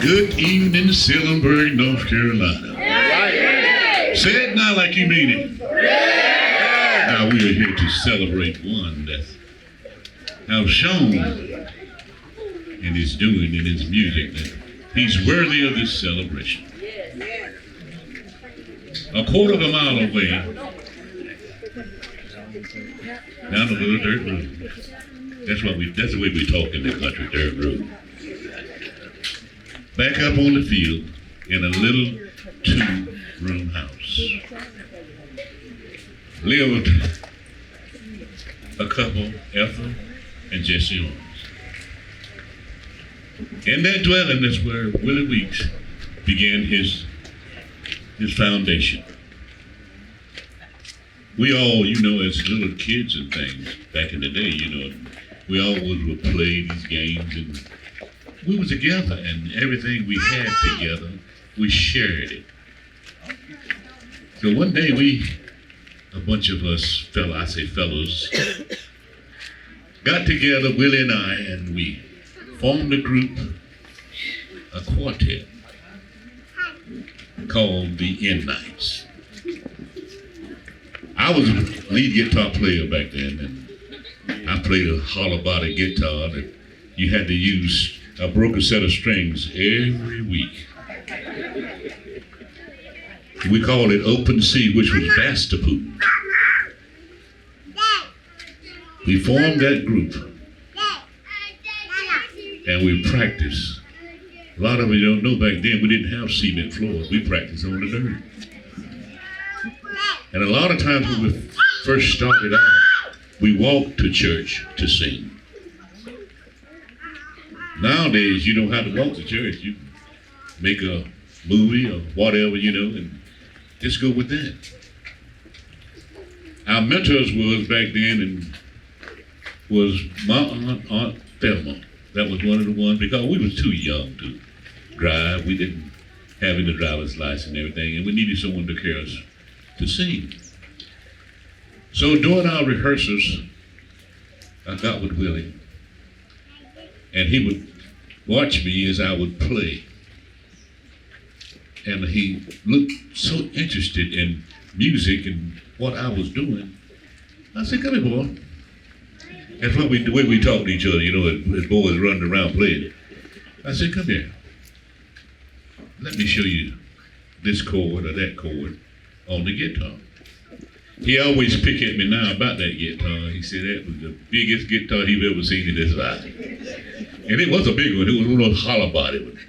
Good evening, Salemburg, North Carolina. Say it now like you mean it. Now we are here to celebrate one that has shown in his doing, in his music, that he's worthy of this celebration. A quarter of a mile away, down a little dirt road. That's the way we talk in the country, dirt road. Back up on the field in a little 2-room house lived a couple, Ethel and Jesse Owens. In that dwelling is where Willie Weeks began his foundation. We all, as little kids and things back in the day, we always would play these games, and we were together, and everything we had together, we shared it. So one day a bunch of us fellows, got together, Willie and I, and we formed a group, a quartet, called the N-Nights. I was a lead guitar player back then, and I played a hollow body guitar that you had to use a broken set of strings every week. We called it Open C, which was Bastapoo. We formed that group, and we practiced. A lot of you don't know, back then we didn't have cement floors. We practiced on the dirt. And a lot of times when we first started out, we walked to church to sing. Nowadays, you don't have to walk to church. You make a movie or whatever, and just go with that. Our mentors was back then, and was my Aunt Thelma. That was one of the ones, because we was too young to drive. We didn't have any driver's license and everything, and we needed someone to carry us to sing. So during our rehearsals, I got with Willie, and he would watch me as I would play. And he looked so interested in music and what I was doing. I said, "Come here, boy." That's the way we talk to each other, as boys running around playing. I said, "Come here. Let me show you this chord or that chord on the guitar." He always pick at me now about that guitar. He said that was the biggest guitar he'd ever seen in his life. And it was a big one. It was one of those hollow body ones.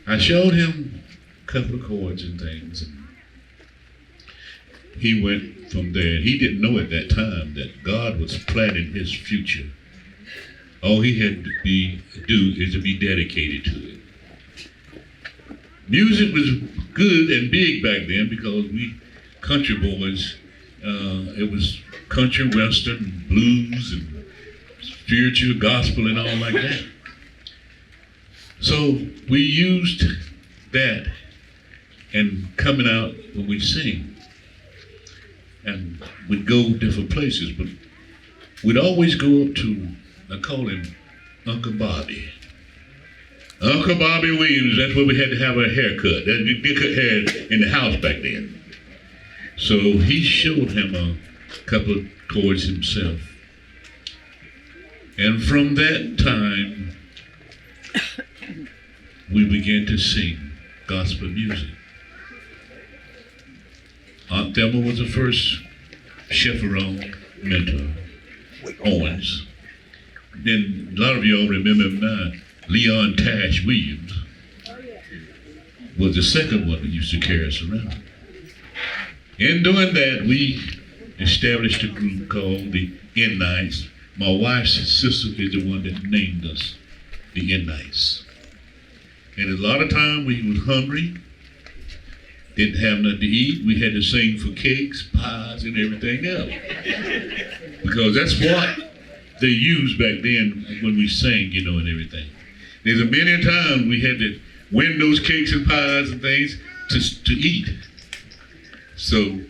I showed him a couple of chords and things, and he went from there. He didn't know at that time that God was planning his future. All he had to do is to be dedicated to it. Music was good and big back then because we country boys, it was country, western, blues, and spiritual, gospel, and all like that. So we used that and coming out when we sing. And we'd go different places, but we'd always go up to, I call him Uncle Bobby. Uncle Bobby Williams, that's where we had to have our haircut. We cut hair in the house back then. So he showed him a couple of chords himself. And from that time, we began to sing gospel music. Aunt Thelma was the first chaperone mentor, Owens. Then a lot of y'all remember him now, Leon Tash Williams was the second one that used to carry us around. In doing that, we established a group called the N-Nights. My wife's sister is the one that named us the N-Nights. And a lot of time we was hungry, didn't have nothing to eat. We had to sing for cakes, pies, and everything else. Because that's what they used back then when we sang, and everything. There's a many times we had to win those cakes and pies and things to eat. So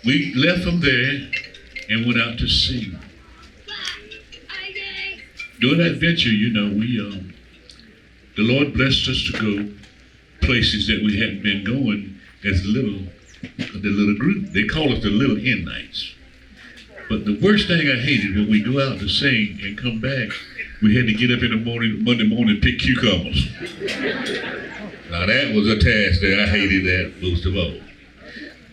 we left from there and went out to sing. During that venture, the Lord blessed us to go places that we hadn't been going as the little group. They call us the little in nights. But the worst thing I hated when we go out to sing and come back, we had to get up in the morning, Monday morning, and pick cucumbers. Now that was a task that I hated that most of all.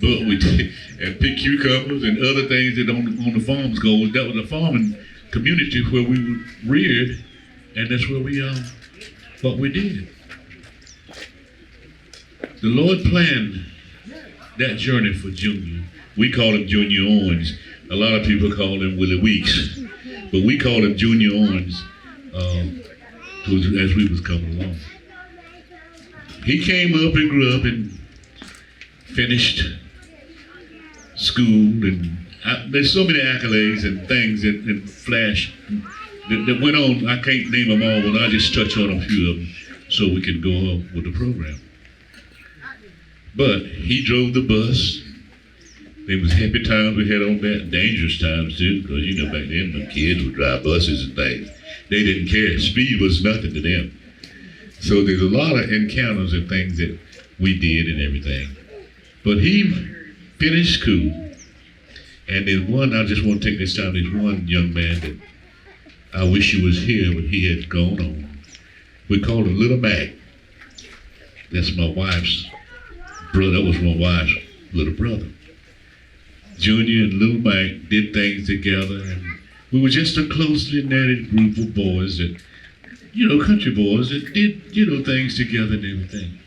But we did, and pick cucumbers and other things that on the farms go. That was a farming community where we were reared, and that's where we what we did. The Lord planned that journey for Junior. We call him Junior Owens. A lot of people call him Willie Weeks, but we call him Junior Owens as we was coming along. He came up and grew up and finished school, and there's so many accolades and things that flash that went on. I can't name them all, but I'll just touch on a few of them so we can go on with the program. But he drove the bus. There was happy times we had on that, dangerous times too, because you know back then when kids would drive buses and things, they didn't care. Speed was nothing to them. So there's a lot of encounters and things that we did and everything. But he finished school, and there's one, I just want to take this time, there's one young man that I wish he was here, but he had gone on. We called him Little Mac. That's my wife's brother, that was my wife's little brother. Junior and Little Mac did things together, and we were just a closely knitted group of boys that, you know, country boys that did, you know, things together and everything.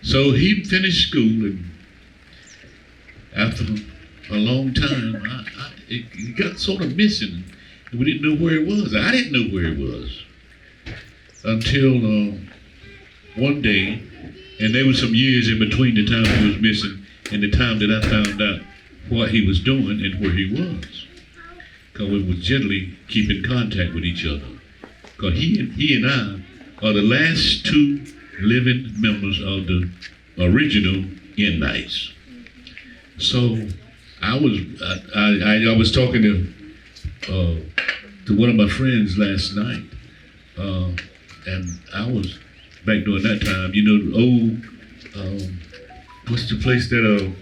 So he finished school, and after a long time, it got sort of missing. We didn't know where it was. I didn't know where it was until one day, and there were some years in between the time he was missing and the time that I found out what he was doing and where he was. Because we would generally keep in contact with each other. Because he and I are the last two living members of the original In Nights. So I was talking to one of my friends last night, and I was back during that time. You know, the old what's the place that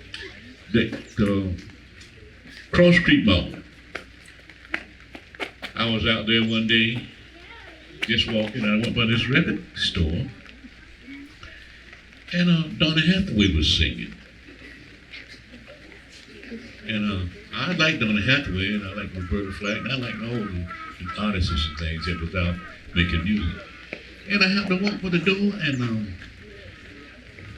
Cross Creek Mall. I was out there one day, just walking. I went by this record store, and Donny Hathaway was singing. And I like Donny Hathaway, and I like Roberta Flack, and I like all the artists and things that was out making music. And I happened to walk by the door, and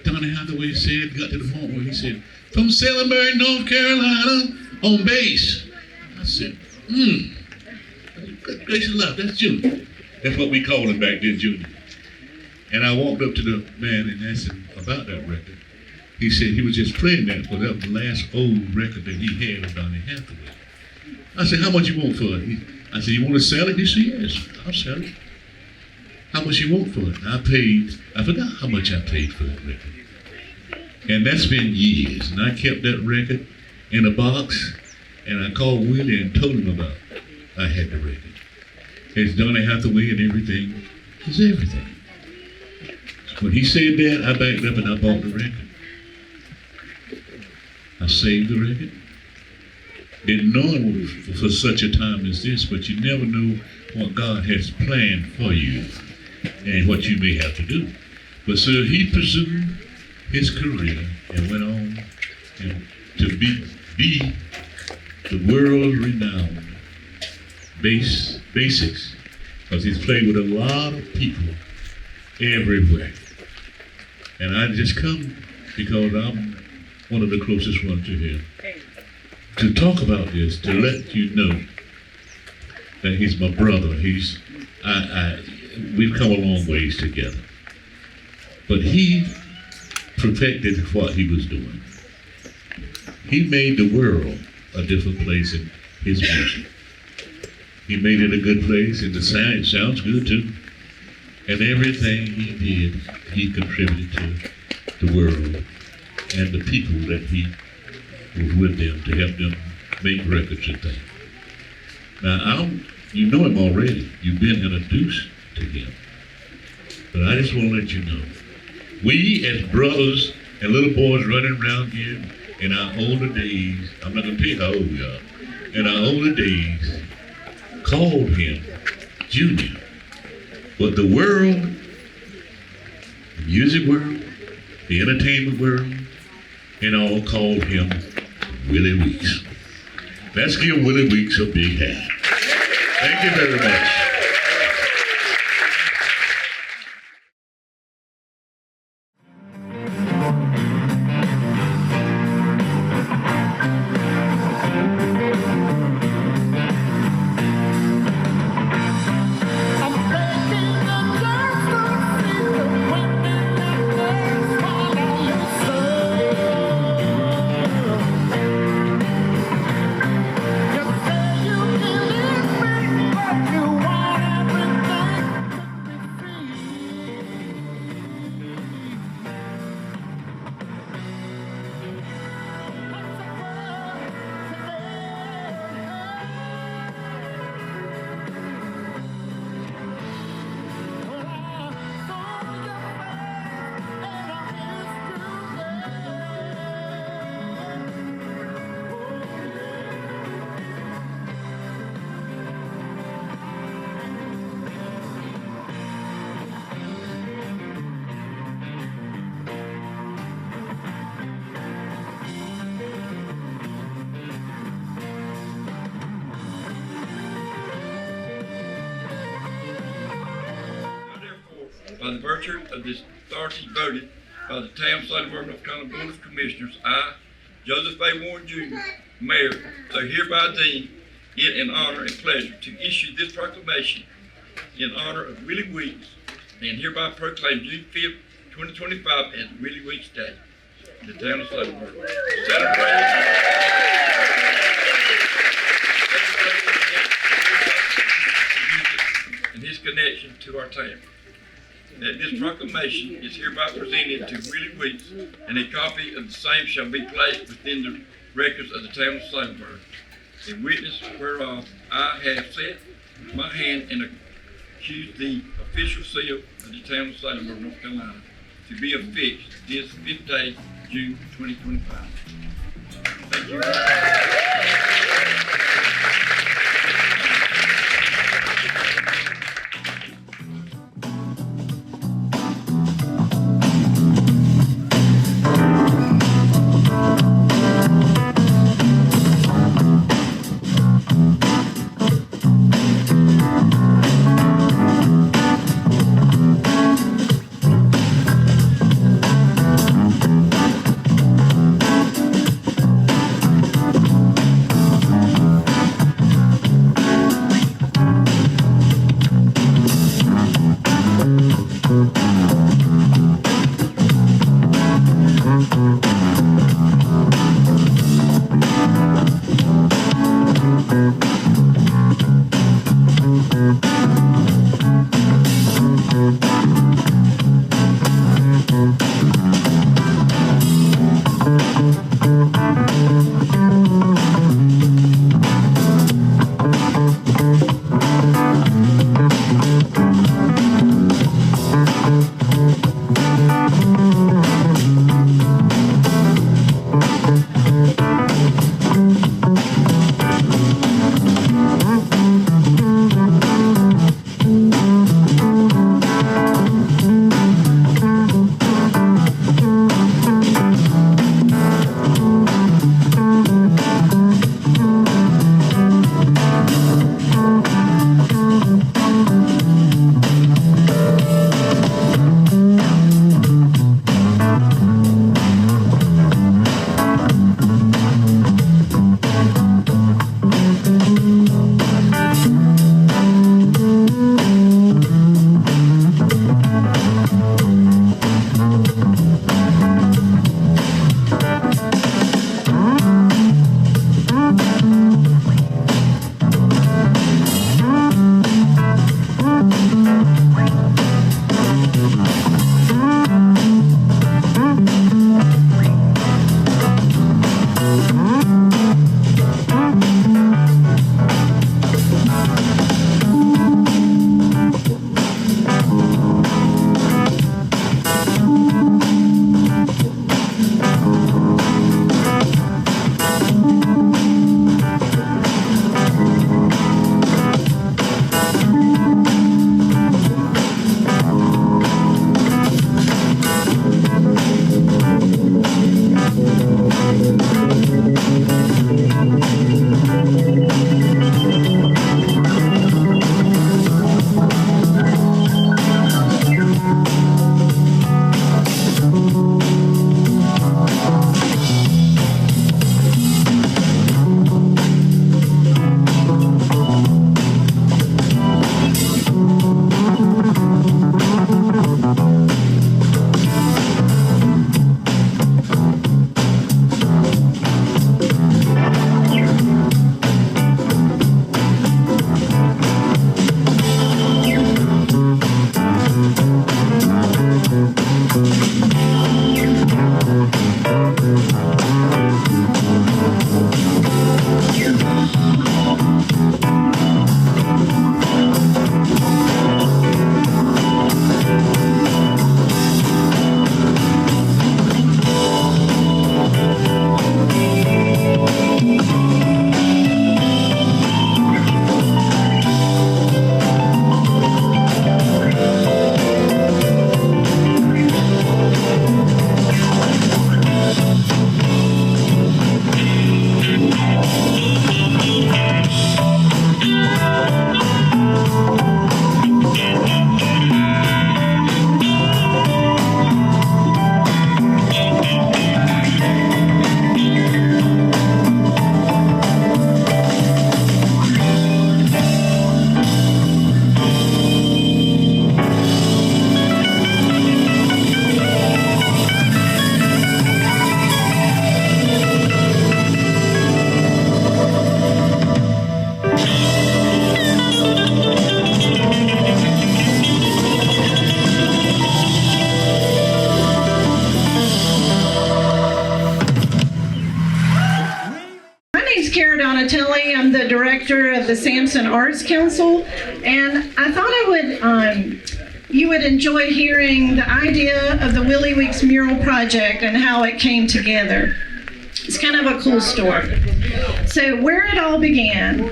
Donny Hathaway got to the point where he said, "From Salemburg, North Carolina, on bass." I said, good gracious alive, that's Junior. That's what we called him back then, Junior. And I walked up to the man and asked him about that record. He said he was just playing that, but that was the last old record that he had of Donny Hathaway. I said, "How much you want for it?" I said, "You want to sell it?" He said, "Yes, I'll sell it." "How much you want for it?" I forgot how much I paid for that record. And that's been years, and I kept that record in a box, and I called Willie and told him about it. I had the record. It's Donny Hathaway and everything. It's everything. When he said that, I backed up and I bought the record. I saved the record. Didn't know it was for such a time as this, but you never know what God has planned for you and what you may have to do. But so he pursued his career and went on to be the world-renowned bassist, because he's played with a lot of people everywhere. And I just come because I'm one of the closest ones to him, to talk about this, to let you know that he's my brother. We've come a long ways together. But he perfected what he was doing. He made the world a different place in his music. He made it a good place, and it sounds good too. And everything he did, he contributed to the world and the people that he was with them to help them make records and things. Now, you know him already. You've been introduced to him. But I just want to let you know, we as brothers and little boys running around here in our older days, I'm not going to tell you how old we are, in our older days, called him Junior. But the world, the music world, the entertainment world, and all called him Willie Weeks. Let's give Willie Weeks a big hand. Thank you very much. By the virtue of this authority voted by the Town of Salemburg, North Carolina Board of Commissioners, I, Joseph A. Warren Jr., Mayor, so hereby deem it an honor and pleasure to issue this proclamation in honor of Willie Weeks, and hereby proclaim June 5th, 2025 as Willie Weeks Day in the Town of Salemburg. And his connection to our town. That this proclamation is hereby presented to Willie Weeks, and a copy of the same shall be placed within the records of the Town of Salemburg. In witness whereof I have set my hand and accused the official seal of the Town of Salemburg, North Carolina, to be affixed this 5th day, June 2025. Thank you. I'm the director of the Sampson Arts Council, and I thought you would enjoy hearing the idea of the Willie Weeks mural project and how it came together. It's kind of a cool story. So where it all began,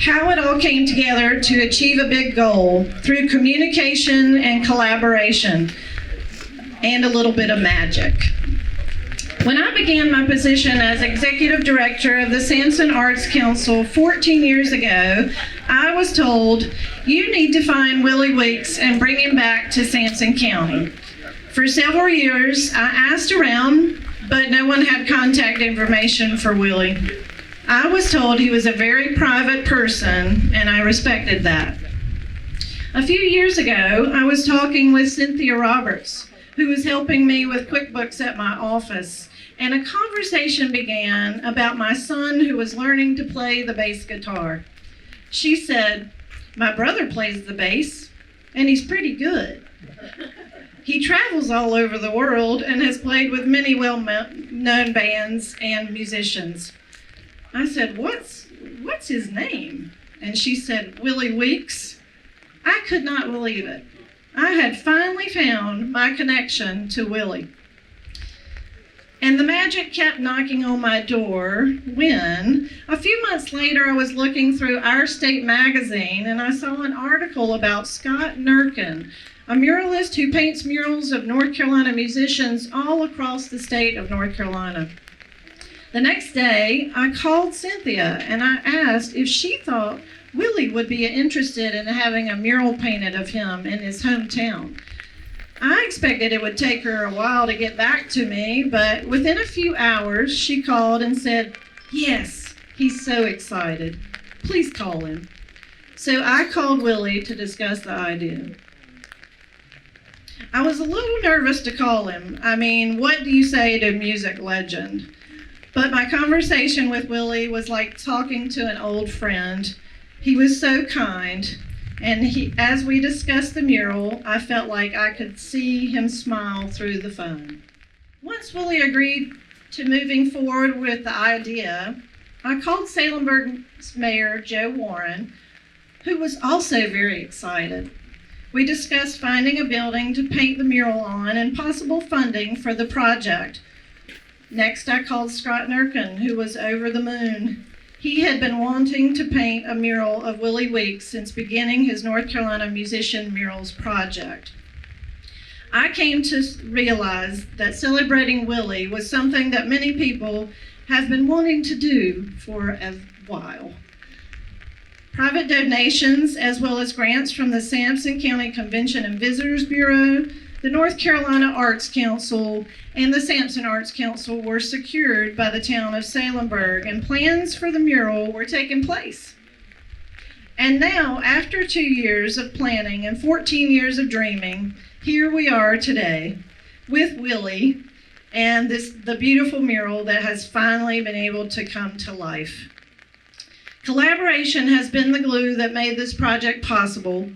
how it all came together to achieve a big goal through communication and collaboration and a little bit of magic. When I began my position as executive director of the Sampson Arts Council 14 years ago, I was told, you need to find Willie Weeks and bring him back to Sampson County. For several years, I asked around, but no one had contact information for Willie. I was told he was a very private person, and I respected that. A few years ago, I was talking with Cynthia Roberts, who was helping me with QuickBooks at my office, and a conversation began about my son who was learning to play the bass guitar. She said, my brother plays the bass, and he's pretty good. He travels all over the world and has played with many well-known bands and musicians. I said, what's his name? And she said, Willie Weeks. I could not believe it. I had finally found my connection to Willie. And the magic kept knocking on my door when, a few months later, I was looking through Our State magazine and I saw an article about Scott Nurkin, a muralist who paints murals of North Carolina musicians all across the state of North Carolina. The next day, I called Cynthia and I asked if she thought Willie would be interested in having a mural painted of him in his hometown. I expected it would take her a while to get back to me, but within a few hours, she called and said, yes, he's so excited. Please call him. So I called Willie to discuss the idea. I was a little nervous to call him. I mean, what do you say to a music legend? But my conversation with Willie was like talking to an old friend. He was so kind. And as we discussed the mural, I felt like I could see him smile through the phone. Once Willie agreed to moving forward with the idea, I called Salemburg's Mayor, Joe Warren, who was also very excited. We discussed finding a building to paint the mural on and possible funding for the project. Next, I called Scott Nurkin, who was over the moon. He had been wanting to paint a mural of Willie Weeks since beginning his North Carolina Musician Murals project. I came to realize that celebrating Willie was something that many people have been wanting to do for a while. Private donations, as well as grants from the Sampson County Convention and Visitors Bureau, the North Carolina Arts Council, and the Sampson Arts Council were secured by the Town of Salemburg, and plans for the mural were taking place. And now, after 2 years of planning and 14 years of dreaming, here we are today with Willie and the beautiful mural that has finally been able to come to life. Collaboration has been the glue that made this project possible.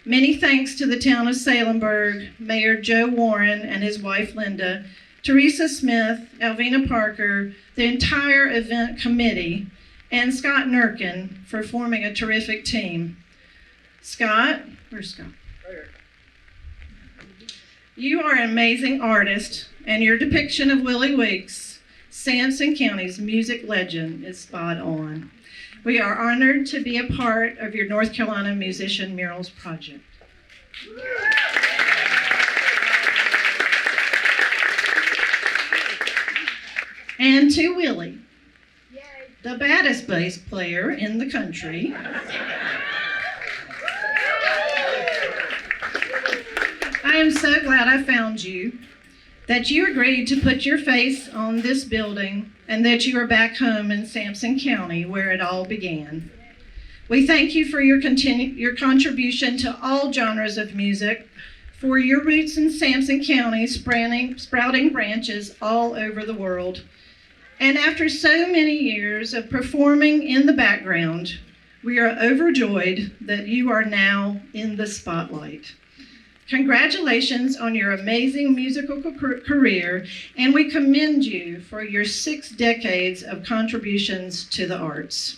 Many thanks to the Town of Salemburg, Mayor Joe Warren and his wife Linda, Teresa Smith, Alvina Parker, the entire event committee, and Scott Nurkin for forming a terrific team. Scott, where's Scott? You are an amazing artist, and your depiction of Willie Weeks, Sampson County's music legend, is spot on. We are honored to be a part of your North Carolina Musician Murals project. And to Willie, the baddest bass player in the country. I am so glad I found you, that you agreed to put your face on this building, and that you are back home in Sampson County where it all began. We thank you for your contribution to all genres of music, for your roots in Sampson County sprouting branches all over the world. And after so many years of performing in the background, we are overjoyed that you are now in the spotlight. Congratulations on your amazing musical career, and we commend you for your 6 decades of contributions to the arts.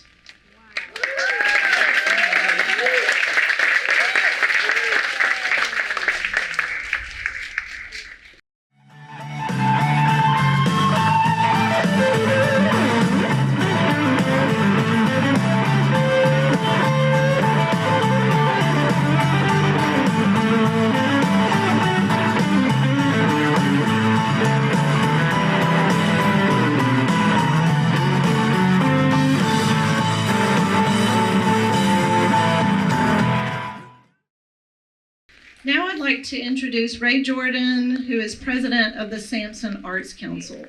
Now I'd like to introduce Ray Jordan, who is president of the Sampson Arts Council.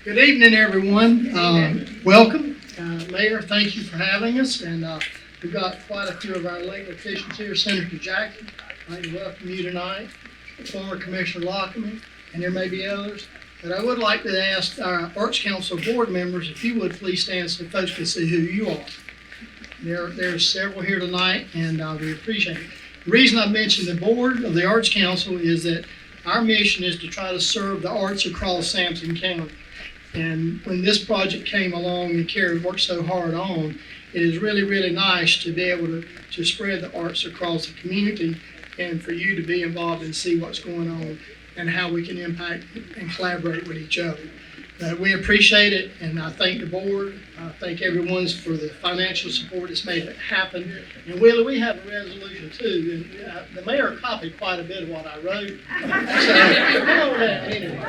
Good evening, everyone. Welcome. Mayor, thank you for having us. And we've got quite a few of our elected officials here. Senator Jackson, I'd like to welcome you tonight. Former Commissioner Lockamy, and there may be others. But I would like to ask our Arts Council board members, if you would please stand so folks can see who you are. There's several here tonight, and we appreciate it. The reason I mentioned the board of the Arts Council is that our mission is to try to serve the arts across Sampson County. And when this project came along and Carrie worked so hard on, it is really, really nice to be able to spread the arts across the community and for you to be involved and see what's going on and how we can impact and collaborate with each other. We appreciate it, and I thank the board. I thank everyone for the financial support that's made it happen. And Willie, we have a resolution too, and the mayor copied quite a bit of what I wrote. So, anyway,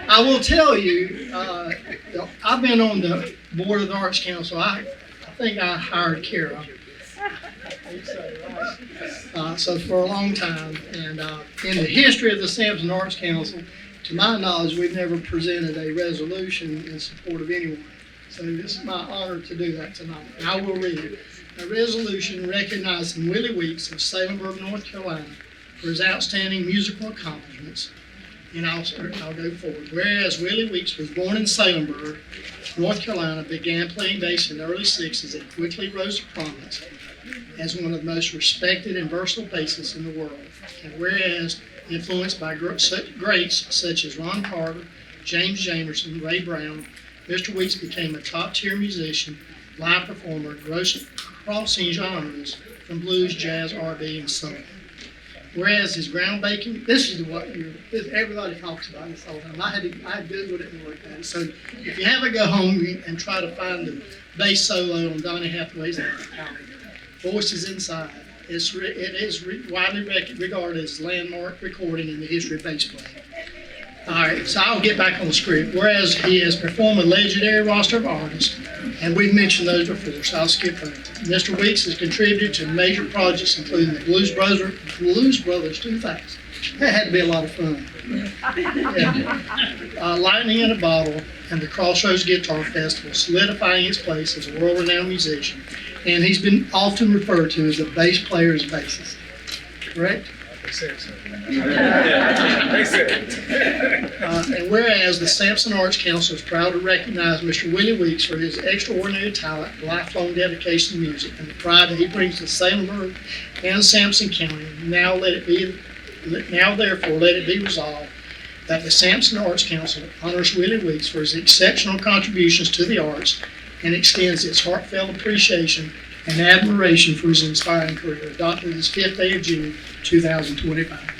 I will tell you, I've been on the board of the Arts Council. I think I hired Kara. So for a long time, and in the history of the Sampson Arts Council, to my knowledge, we've never presented a resolution in support of anyone. So it's my honor to do that tonight. And I will read it. A resolution recognizing Willie Weeks of Salemburg, North Carolina for his outstanding musical accomplishments. And I'll go forward. Whereas Willie Weeks was born in Salemburg, North Carolina, began playing bass in the early 60s and quickly rose to prominence as one of the most respected and versatile bassists in the world. And whereas influenced by greats such as Ron Carter, James Jamerson, Ray Brown, Mr. Weeks became a top-tier musician, live performer, crossing genres from blues, jazz, R&B, and soul. Whereas his groundbreaking, this is what everybody talks about this all the time. I had Googled it and looked at it. So if you ever go home and try to find the bass solo on Donny Hathaway's album, Voices Inside, it is widely regarded as a landmark recording in the history of bass playing. All right, so I'll get back on the script. Whereas he has performed with a legendary roster of artists, and we've mentioned those before, so I'll skip over. Mr. Weeks has contributed to major projects including the Blues Brothers 2000. That had to be a lot of fun. Yeah. Lightning in a Bottle and the Crossroads Guitar Festival, solidifying his place as a world-renowned musician. And he's been often referred to as the bass player's bassist. Correct? They said so. They said. And whereas the Sampson Arts Council is proud to recognize Mr. Willie Weeks for his extraordinary talent, lifelong dedication to music, and the pride that he brings to Salemburg and Sampson County, now let it be Now therefore let it be resolved that the Sampson Arts Council honors Willie Weeks for his exceptional contributions to the arts and extends its heartfelt appreciation and admiration for his inspiring career. Adopted this 5th day of June, 2025.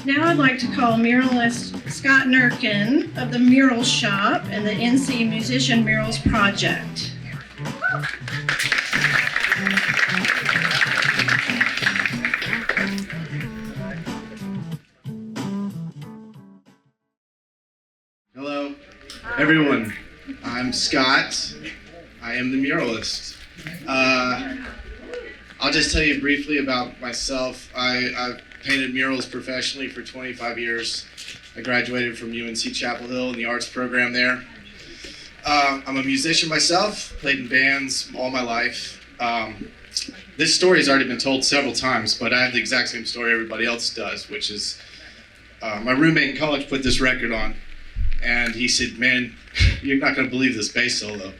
Now I'd like to call muralist Scott Nurkin of the Mural Shop and the NC Musician Murals Project. Hello, everyone. I'm Scott. I am the muralist. I'll just tell you briefly about myself. I've painted murals professionally for 25 years. I graduated from UNC Chapel Hill in the arts program there. I'm a musician myself, played in bands all my life. This story has already been told several times, but I have the exact same story everybody else does, which is my roommate in college put this record on, and he said, "Man, you're not going to believe this bass solo."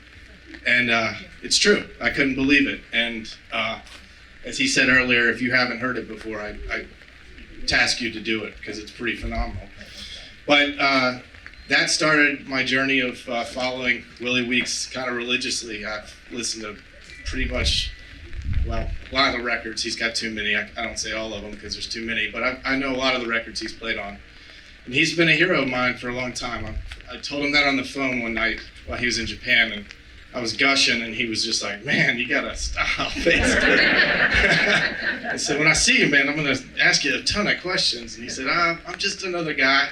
And it's true. I couldn't believe it. And as he said earlier, if you haven't heard it before, I task you to do it because it's pretty phenomenal. But that started my journey of following Willie Weeks kind of religiously. I've listened to pretty much, well, a lot of the records. He's got too many. I don't say all of them because there's too many, but I know a lot of the records he's played on. And he's been a hero of mine for a long time. I told him that on the phone one night while he was in Japan, and I was gushing, and he was just like, "Man, you gotta stop," basically. I said, "When I see you, man, I'm gonna ask you a ton of questions." And he said, "I'm just another guy,"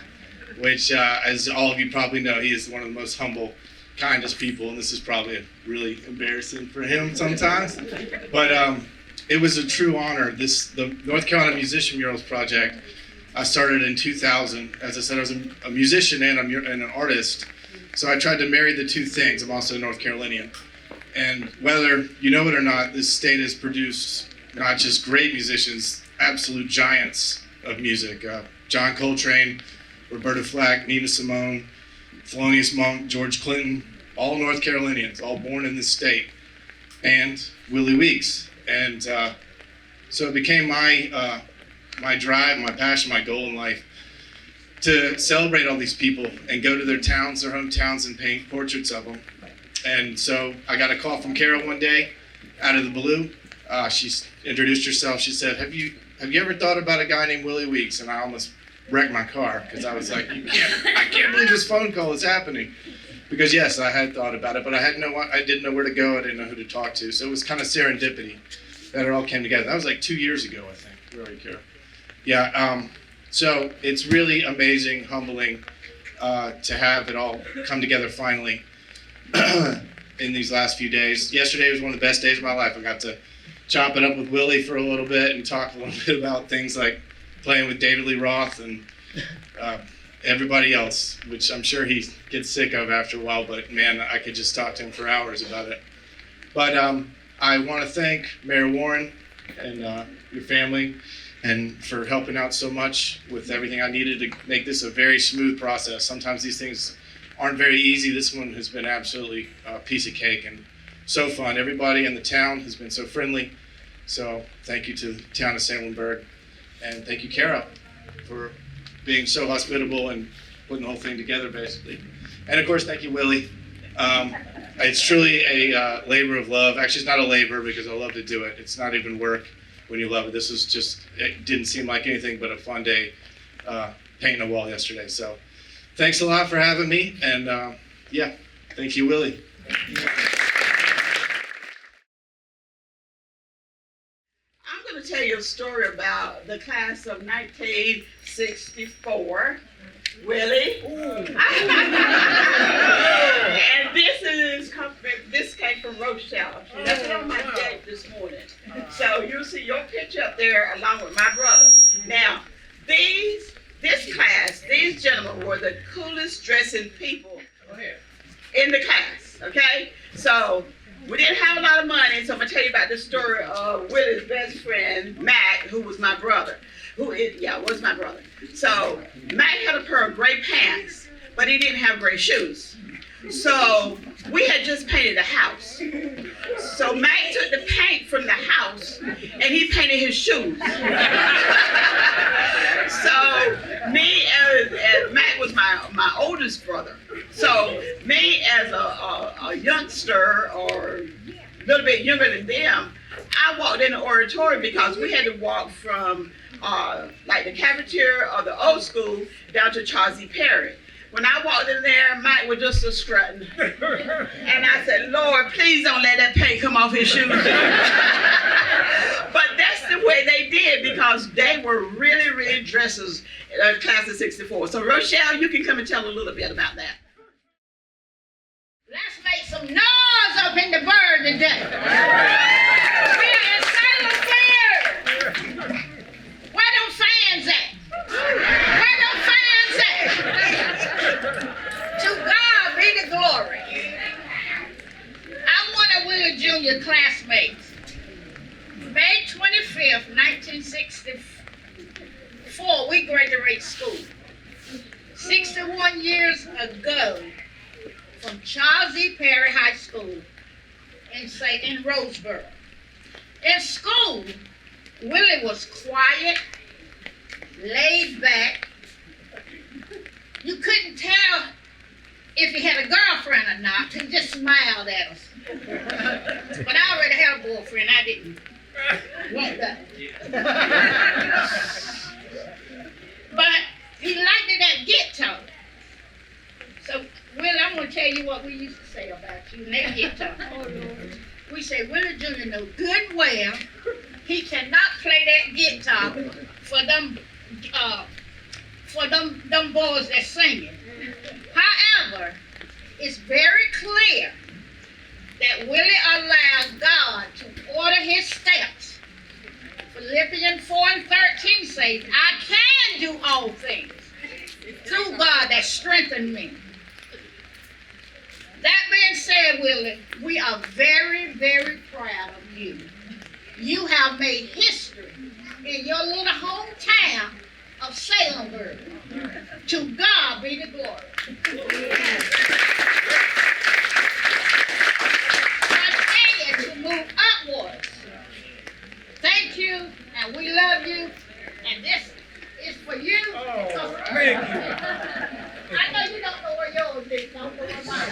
which, as all of you probably know, he is one of the most humble, kindest people, and this is probably really embarrassing for him sometimes. But it was a true honor. The North Carolina Musician Murals Project, I started in 2000. As I said, I was a musician and an artist. So I tried to marry the two things. I'm also a North Carolinian. And whether you know it or not, this state has produced not just great musicians, absolute giants of music. John Coltrane, Roberta Flack, Nina Simone, Thelonious Monk, George Clinton, all North Carolinians, all born in this state. And Willie Weeks. And so it became my drive, my passion, my goal in life to celebrate all these people and go to their towns, their hometowns, and paint portraits of them. And so I got a call from Carol one day, out of the blue. She introduced herself. She said, "Have you ever thought about a guy named Willie Weeks?" And I almost wrecked my car because I was like, I can't believe this phone call is happening. Because yes, I had thought about it, but I didn't know where to go. I didn't know who to talk to. So it was kind of serendipity that it all came together. That was like 2 years ago, I think. Really, Carol. Yeah. So it's really amazing, humbling to have it all come together finally in these last few days. Yesterday was one of the best days of my life. I got to chop it up with Willie for a little bit and talk a little bit about things like playing with David Lee Roth and everybody else, which I'm sure he gets sick of after a while, but man, I could just talk to him for hours about it. But I want to thank Mayor Warren and your family and for helping out so much with everything I needed to make this a very smooth process. Sometimes these things aren't very easy. This one has been absolutely a piece of cake and so fun. Everybody in the town has been so friendly. So thank you to the Town of Salemburg, and thank you, Kara, for being so hospitable and putting the whole thing together, basically. And of course, thank you, Willie. It's truly a labor of love. Actually, it's not a labor because I love to do it. It's not even work when you love it. This was just, it didn't seem like anything but a fun day painting a wall yesterday. So thanks a lot for having me. And yeah, thank you, Willie. I'm going to tell you a story about the class of 1964. Willie. And this came from Rochelle. She left it on my deck this morning. So you'll see your picture up there along with my brother. Now, this class, these gentlemen were the coolest dressing people in the class, okay? So we didn't have a lot of money, so I'm gonna tell you about the story of Willie's best friend, Mac, who was my brother. Was my brother. So Mac had a pair of gray pants, but he didn't have gray shoes. So we had just painted the house. So Mac took the paint from the house and he painted his shoes. So me as Mac was my oldest brother. So me as a youngster or a little bit younger than them, I walked in the auditorium because we had to walk from like the cafeteria of the old school down to Charles E. Perry. When I walked in there, Mike was just a strutting. And I said, Lord, please don't let that paint come off his shoes. But that's the way they did because they were really, really dressers, class of 64. So Rochelle, you can come and tell a little bit about that. Let's make some noise up in the bird today. We're in Salemburg. Where them fans at? Where them fans at? To God be the glory. I'm one of Willie Jr. classmates. May 25th, 1964, we graduated school. 61 years ago, from Charles E. Perry High School in Roseboro. In school, Willie was quiet, laid back. You couldn't tell if he had a girlfriend or not. He just smiled at us. But I already had a boyfriend. I didn't want that. But he liked that guitar. So, Willie, I'm going to tell you what we used to say about you and that guitar. We say, Willie Jr. know good and well he cannot play that guitar for them boys that's singing. However, it's very clear that Willie allowed God to order his steps. Philippians 4:13 says, I can do all things through God that strengthened me. That being said, Willie, we are very, very proud of you. You have made history in your little hometown of Salemburg. To God be the glory. Continue to move upwards. Thank you, and we love you, and this is for you. Oh, thank you. I know you don't know where yours is, don't know where mine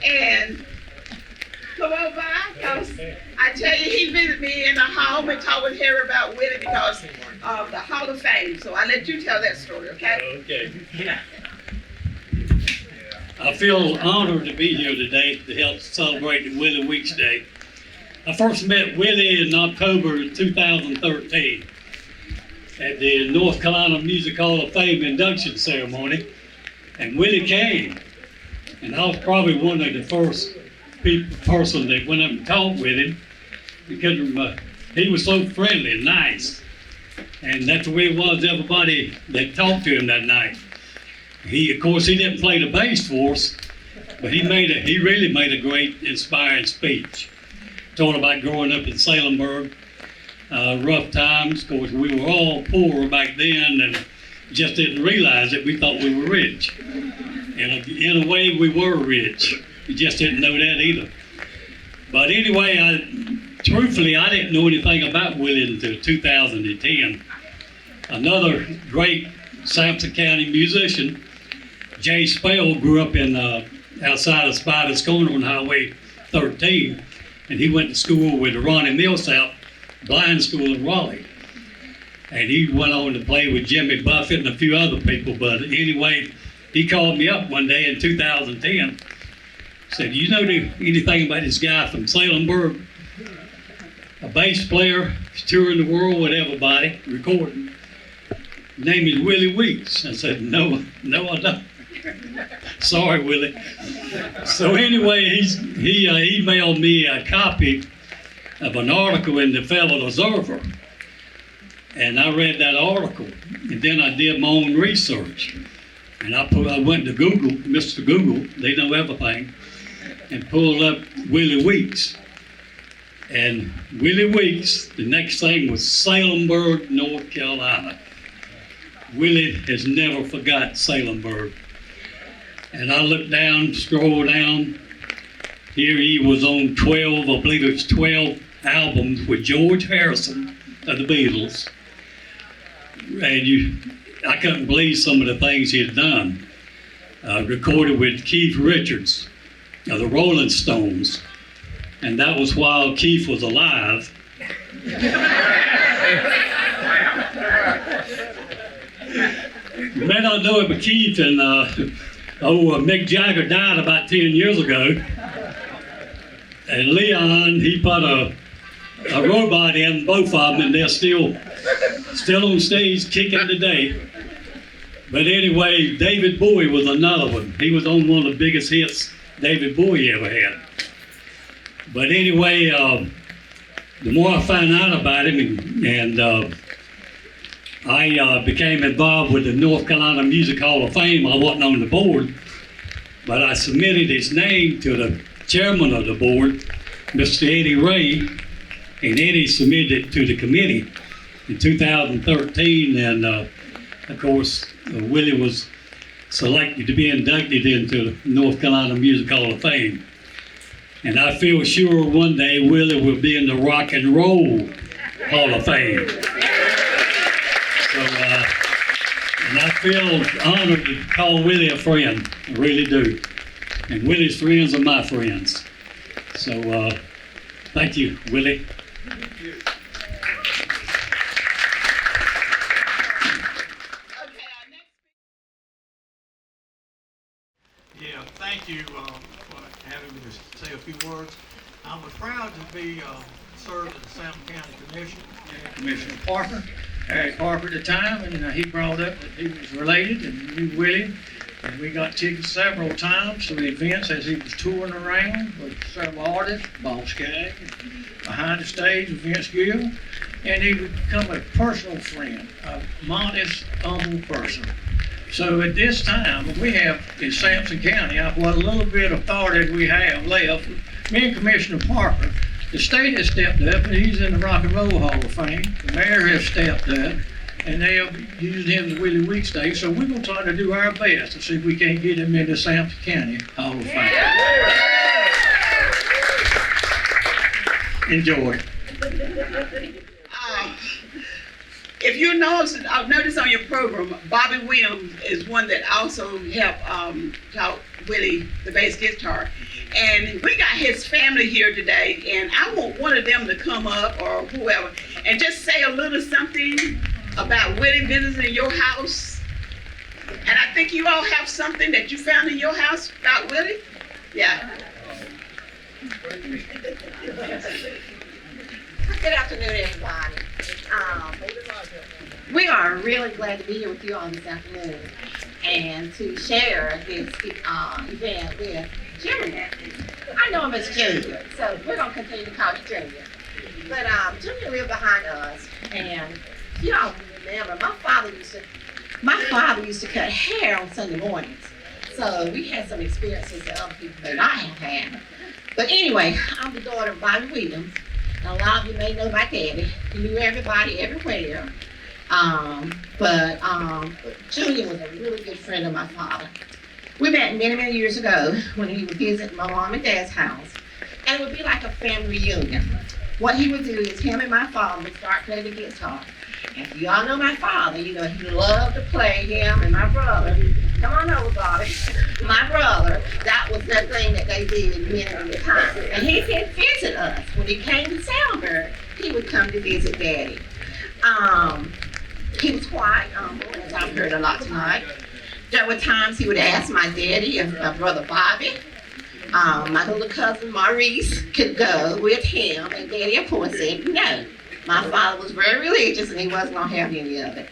and come on by, because I tell you, he visited me in the hall and talked with Harry about Willie because of the Hall of Fame. So I let you tell that story, okay? Okay. I feel honored to be here today to help celebrate the Willie Weeks Day. I first met Willie in October 2013 at the North Carolina Music Hall of Fame induction ceremony, and Willie came, and I was probably one of the first person that went up and talked with him because he was so friendly and nice, and that's the way it was. Everybody that talked to him that night. Of course, he didn't play the bass for us, but he really made a great, inspiring speech. Talking about growing up in Salemburg, rough times. Of course, we were all poor back then and just didn't realize it. We thought we were rich. And in a way, we were rich. We just didn't know that either. But anyway, truthfully, I didn't know anything about Willie until 2010. Another great Sampson County musician, Jay Spell, grew up in outside of Spiders Corner on Highway 13, and he went to school with Ronnie Millsap Blind School in Raleigh. And he went on to play with Jimmy Buffett and a few other people. But anyway, he called me up one day in 2010, said, "You know anything about this guy from Salemburg? A bass player, he's touring the world with everybody, recording. His name is Willie Weeks." I said, no, I don't. Sorry, Willie. So anyway, he emailed me a copy of an article in the Federal Observer. And I read that article, and then I did my own research. And I went to Google, Mr. Google, they know everything, and pulled up Willie Weeks. And Willie Weeks, the next thing was Salemburg, North Carolina. Willie has never forgot Salemburg. And I looked down, scrolled down. Here he was on 12, I believe it was 12 albums with George Harrison of the Beatles. And I couldn't believe some of the things he had done. Recorded with Keith Richards of the Rolling Stones. And that was while Keith was alive. You may not know it, but Keith and Mick Jagger died about 10 years ago. And Leon, he put a robot in both of them, and they're still on stage kicking today. But anyway, David Bowie was another one. He was on one of the biggest hits David Bowie ever had. But anyway, the more I found out about him, and I became involved with the North Carolina Music Hall of Fame. I wasn't on the board, but I submitted his name to the chairman of the board, Mr. Eddie Ray, and Eddie submitted it to the committee in 2013, and of course, Willie was selected to be inducted into the North Carolina Music Hall of Fame. And I feel sure one day Willie will be in the Rock and Roll Hall of Fame. So, and I feel honored to call Willie a friend, I really do. And Willie's friends are my friends. So, thank you, Willie. Yeah, thank you for having me to say a few words. I'm proud to be served in the Sampson County Commission. Commissioner Parker, Harry Parker at the time, and he brought up that he was related and knew Willie. And we got tickets several times to the events as he was touring around with several artists, Bob Skaggs, behind the stage with Vince Gill. And he would become a personal friend, a modest, humble person. So at this time, we have in Sampson County, what little bit of authority we have left, me and Commissioner Parker, the state has stepped up, and he's in the Rock and Roll Hall of Fame. The mayor has stepped up, and they have used him as Willie Weeks Day. So we're going to try to do our best to see if we can't get him into Sampson County Hall of Fame. Enjoy. If you notice on your program, Bobby Williams is one that also helped taught Willie, the bass guitar. And we got his family here today, and I want one of them to come up, or whoever, and just say a little something about Willie visiting your house. And I think you all have something that you found in your house about Willie. Yeah. Good afternoon, everybody. We are really glad to be here with you all this afternoon and to share this event with Junior. I know him as Junior, so we're going to continue to call you Junior. But Junior lived behind us, and you all remember, my father used to cut hair on Sunday mornings. So we had some experiences that other people may not have had. But anyway, I'm the daughter of Bobby Williams. And a lot of you may know my daddy. He knew everybody everywhere. But Junior was a really good friend of my father. We met many, many years ago when he would visit my mom and dad's house. And it would be like a family reunion. What he would do is him and my father would start playing the guitar. And if you all know my father, you know he loved to play, him and my brother. Come on over, Bobby. My brother, that was the thing that they did many, many times. And he did visit us. When he came to Salemburg, he would come to visit Daddy. He was quite humble, as I've heard a lot tonight. There were times he would ask my daddy and my brother Bobby, my little cousin Maurice could go with him, and Daddy, of course, said no. My father was very religious, and he wasn't going to have any of it.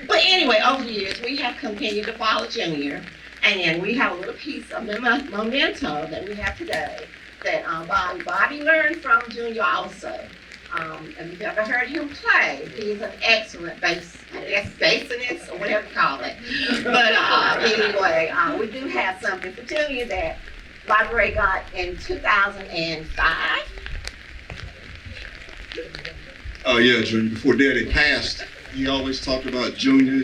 But anyway, over the years, we have continued to follow Junior, and we have a little piece of memento that we have today that Bobby learned from Junior also. If you've ever heard him play, he's an excellent bassist, or whatever you call it. But anyway, we do have something for Junior that Bobby Ray got in 2005. Oh yeah, Junior. Before Daddy passed, he always talked about Junior.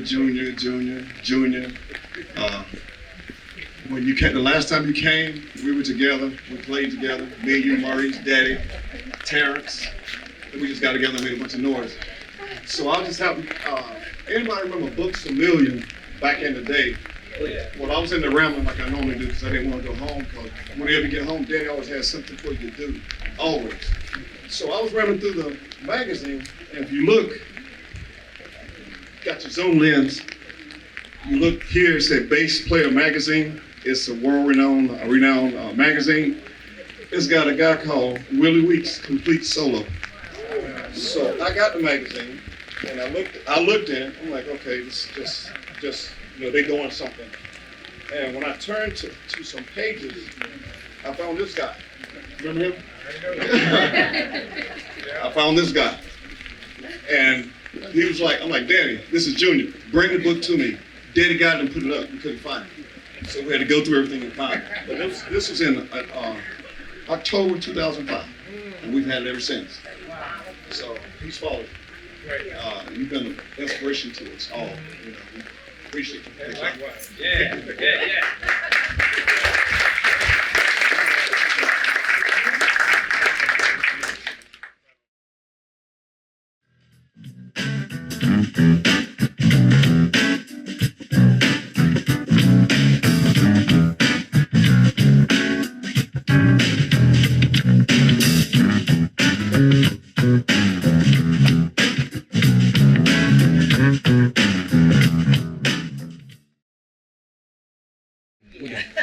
When you came, the last time you came, we were together. We played together. Me and you, Maurice, Daddy, Terrence. And we just got together and made a bunch of noise. So I'll just have anybody remember Books A Million back in the day? Well, I was in the rambling like I normally do because I didn't want to go home. Because whenever you get home, Daddy always has something for you to do. Always. So I was running through the magazine, and if you look, got your zoom lens, you look here, it said Bass Player Magazine. It's a world-renowned magazine. It's got a guy called Willie Weeks, Complete Solo. So I got the magazine, and I looked in it. I'm like, okay, this is just they're doing something. And when I turned to some pages, I found this guy. Remember him? I found this guy, and he was like, I'm like, Daddy, this is Junior. Bring the book to me. Daddy got it and put it up. We couldn't find it, so we had to go through everything and find it. But this was in October 2005, and we've had it ever since. So he's followed. You've been an inspiration to us all. We appreciate you. Likewise. Yeah.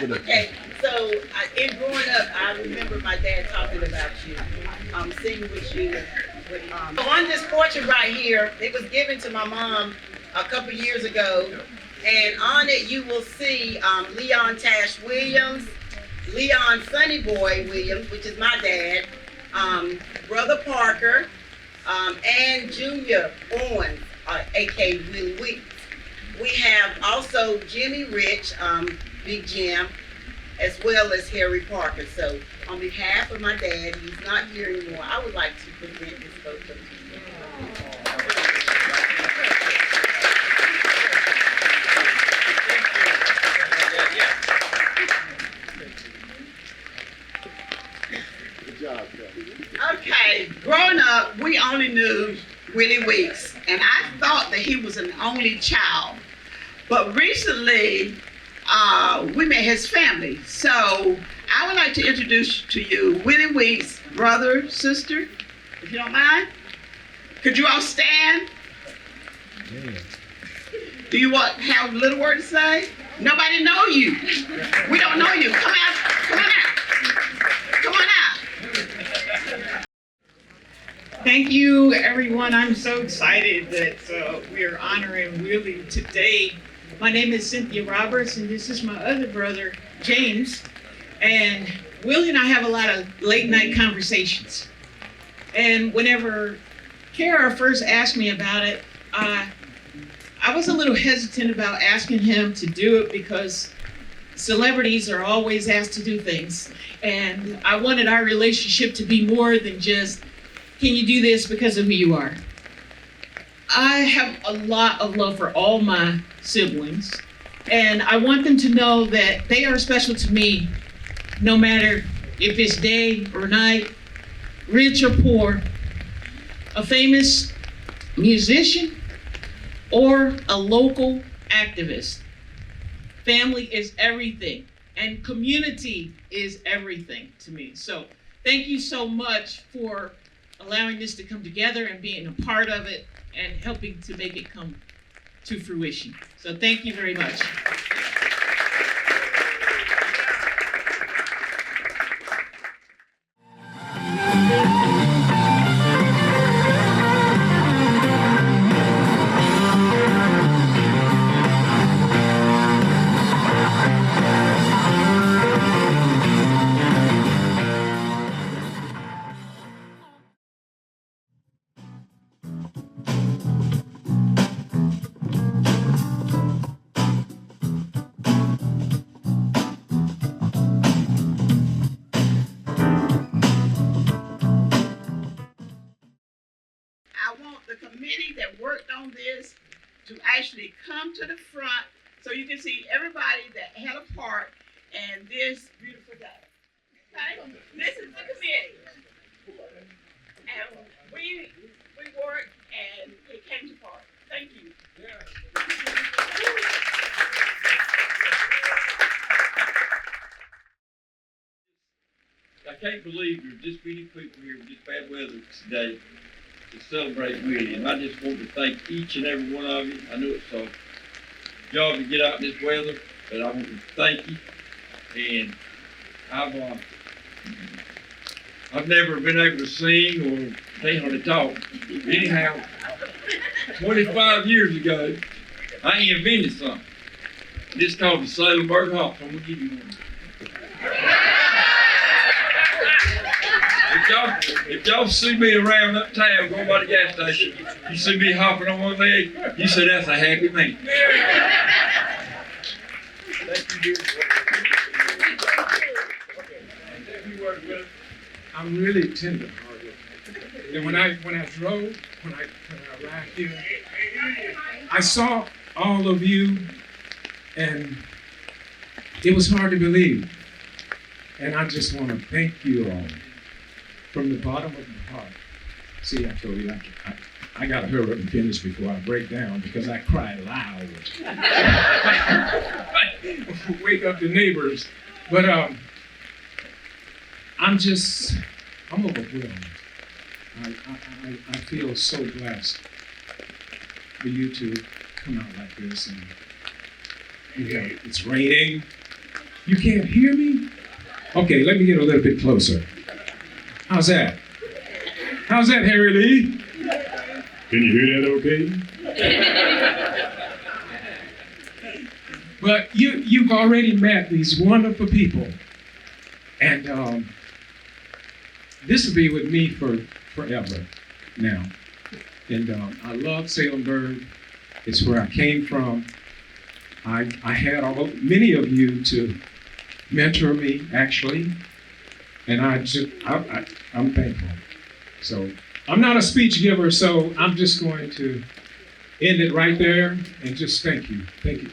Okay, so in growing up, I remember my dad talking about you, singing with you. On this portrait right here, it was given to my mom a couple years ago, and on it you will see Leon Tash Williams, Leon Sonny Boy Williams, which is my dad, Brother Parker, and Junior Owens, aka Willie Weeks. We have also Jimmy Rich, Big Jim, as well as Harry Parker. So on behalf of my dad, he's not here anymore, I would like to present this photo to you. Good job. Okay, growing up, we only knew Willie Weeks, and I thought that he was an only child. But recently, we met his family. So I would like to introduce to you Willie Weeks' brother, sister, if you don't mind. Could you all stand? Do you have a little word to say? Nobody know you. We don't know you. Come out. Come on out. Come on out. Thank you, everyone. I'm so excited that we are honoring Willie today. My name is Cynthia Roberts, and this is my other brother, James. And Willie and I have a lot of late night conversations. And whenever Kara first asked me about it, I was a little hesitant about asking him to do it because celebrities are always asked to do things. And I wanted our relationship to be more than just, can you do this because of who you are? I have a lot of love for all my siblings, and I want them to know that they are special to me, no matter if it's day or night, rich or poor, a famous musician or a local activist. Family is everything, and community is everything to me. So thank you so much for allowing this to come together and being a part of it and helping to make it come to fruition. So thank you very much. The committee that worked on this to actually come to the front so you can see everybody that had a part in this beautiful day. Okay? This is the committee. And we worked and it came to part. Thank you. I can't believe there's this many people here with this bad weather today to celebrate Willie, and I just want to thank each and every one of you. I know it's a job to get out in this weather, but I want to thank you. And I've never been able to sing or they hardly talk. Anyhow, 25 years ago, I invented something. It's called the Salemburg hop. I'm gonna give you one. If y'all see me around uptown going by the gas station, you see me hopping on one leg, you say that's a happy man. Thank you, dear. I'm really tender-hearted. And when I arrived here, I saw all of you, and it was hard to believe. And I just want to thank you all from the bottom of my heart. See, I told you I got to hurry up and finish before I break down because I cry loud. Wake up the neighbors. But I'm overwhelmed. I feel so blessed for you to come out like this. And it's raining. You can't hear me? Okay, let me get a little bit closer. How's that? How's that, Harry Lee? Can you hear that okay? But you've already met these wonderful people. And this will be with me forever now. And I love Salemburg. It's where I came from. I had many of you to mentor me, actually. And I'm thankful. So I'm not a speech giver, so I'm just going to end it right there and just thank you. Thank you.